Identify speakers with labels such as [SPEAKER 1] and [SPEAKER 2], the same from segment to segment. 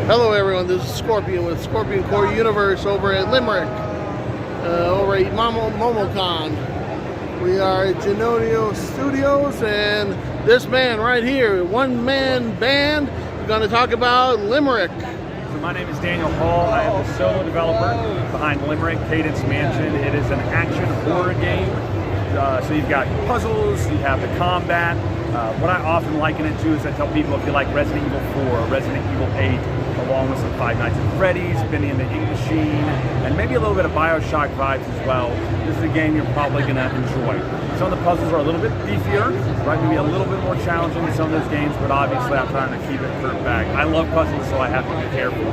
[SPEAKER 1] Hello everyone, this is Scorpion with Scorpion Core Universe over at Limerick, over at MomoCon. We are at Genodio Studios, and this man right here, one-man band, we're going to talk about Limerick.
[SPEAKER 2] So my name is Daniel Hall. I am the solo developer behind Limerick, Cadence Mansion. It is an action horror game. So you've got puzzles, you have the combat. What I often liken it to is I tell people if you like Resident Evil 4, Resident Evil 8, along with some Five Nights at Freddy's, Benny and the Ink Machine, and maybe a little bit of Bioshock vibes as well. This is a game you're probably going to enjoy. Some of the puzzles are a little bit beefier, right? Maybe a little bit more challenging than some of those games, but obviously I'm trying to keep it curved back. I love puzzles, so I have to be careful.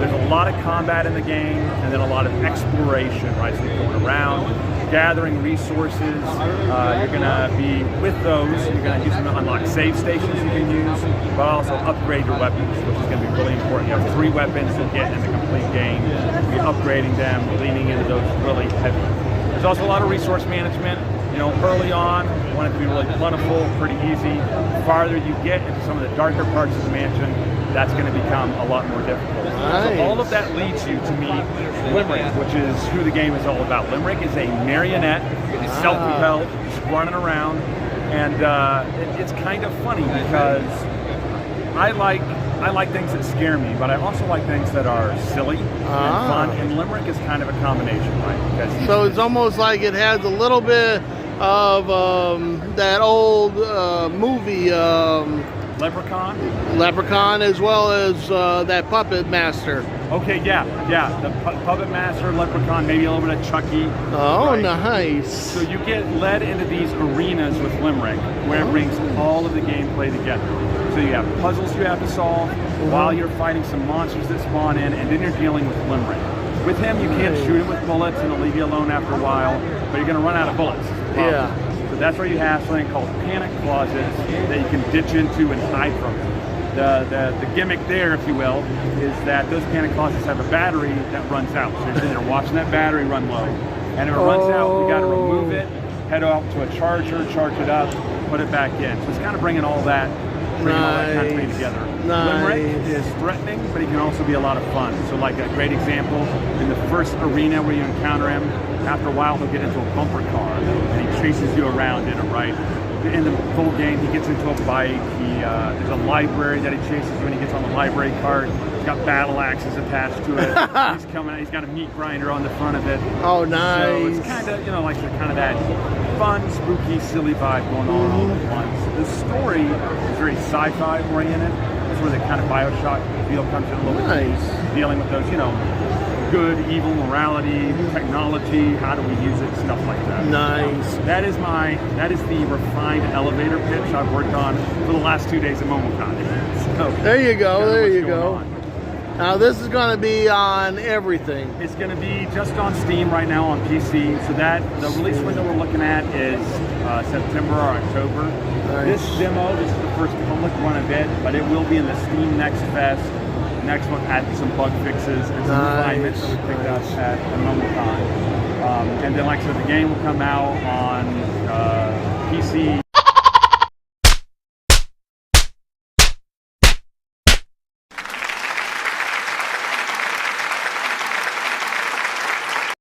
[SPEAKER 2] There's a lot of combat in the game, and then a lot of exploration, right? So you're going around, gathering resources. You're going to be with those. You're going to use them to unlock save stations you can use, but also upgrade your weapons, which is going to be really important. You have 3 weapons to get in the complete game. You're upgrading them, leaning into those really heavy. There's also a lot of resource management. You know, early on, you want it to be really plentiful, pretty easy. The farther you get into some of the darker parts of the mansion, that's going to become a lot more difficult.
[SPEAKER 1] Nice.
[SPEAKER 2] So all of that leads you to meet Limerick, which is who the game is all about. Limerick is a marionette. It's self-propelled, just running around, and it's kind of funny because I like things that scare me, but I also like things that are silly and fun. And Limerick is kind of a combination, right? Because
[SPEAKER 1] so it's almost like it has a little bit of that old movie. Leprechaun, as well as that Puppet Master.
[SPEAKER 2] Okay, yeah, the Puppet Master, Leprechaun, maybe a little bit of Chucky.
[SPEAKER 1] Oh,
[SPEAKER 2] right?
[SPEAKER 1] Nice.
[SPEAKER 2] So you get led into these arenas with Limerick, where it brings all of the gameplay together. So you have puzzles you have to solve while you're fighting some monsters that spawn in, and then you're dealing with Limerick. With him, you can't shoot him with bullets, and he'll leave you alone after a while, but you're going to run out of bullets.
[SPEAKER 1] Yeah.
[SPEAKER 2] So that's where you have something called panic closets that you can ditch into and hide from. The gimmick there, if you will, is that those panic closets have a battery that runs out. So you're sitting there watching that battery run low. And if it runs out, you got to remove it, head out to a charger, charge it up, put it back in. So it's kind of bringing all that kind of thing together. Limerick is threatening, but he can also be a lot of fun. So like a great example, in the first arena where you encounter him, after a while he'll get into a bumper car and he chases you around in it, right? In the full game, he gets into a bike. There's a library that he chases you when he gets on the library cart. He's got battle axes attached to it. He's coming out, he's got a meat grinder on the front of it.
[SPEAKER 1] Oh, nice.
[SPEAKER 2] So it's kind of, like kind of that fun, spooky, silly vibe going on all at once. The story is very sci-fi oriented. That's where the kind of Bioshock feel comes in a little bit. Dealing with those, good, evil, morality, technology, how do we use it, stuff like that.
[SPEAKER 1] Nice.
[SPEAKER 2] That is the refined elevator pitch I've worked on for the last 2 days of MomoCon. So
[SPEAKER 1] there you go, there you go. Now this is going to be on everything.
[SPEAKER 2] It's going to be just on Steam right now on PC. So that the release window we're looking at is September or October. Nice. This is the first public run of it, but it will be in the Steam Next Fest. Next one had some bug fixes and some refinements that we picked up at MomoCon. And then, like I said, the game will come out on PC.